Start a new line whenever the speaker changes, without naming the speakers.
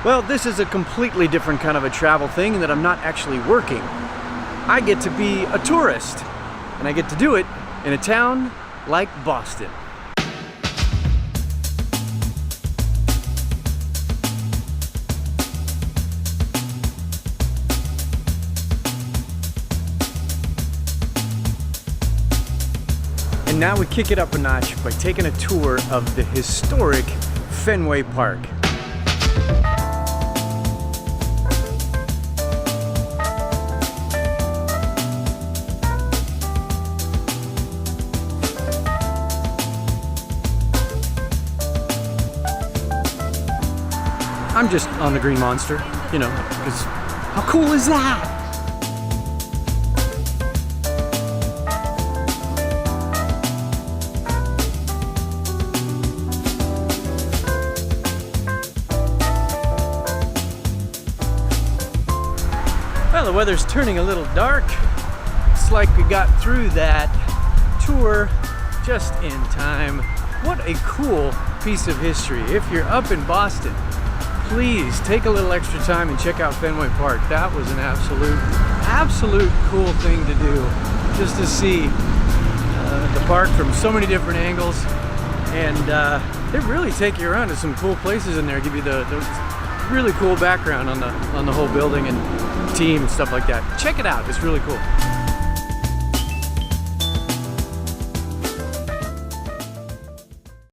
Well, this is a completely different kind of a travel thing in that I'm not actually working. I get to be a tourist, and I get to do it in a town like Boston. And now we kick it up a notch by taking a tour of the historic Fenway Park. I'm just on the Green Monster, you know, because how cool is that? Well, the weather's turning a little dark. It's like we got through that tour just in time. What a cool piece of history. If you're up in Boston, please take a little extra time and check out Fenway Park. That was an absolute cool thing to do. Just to see the park from so many different angles. And they really take you around to some cool places in there, give you the really cool background on the whole building and team and stuff like that. Check it out, it's really cool.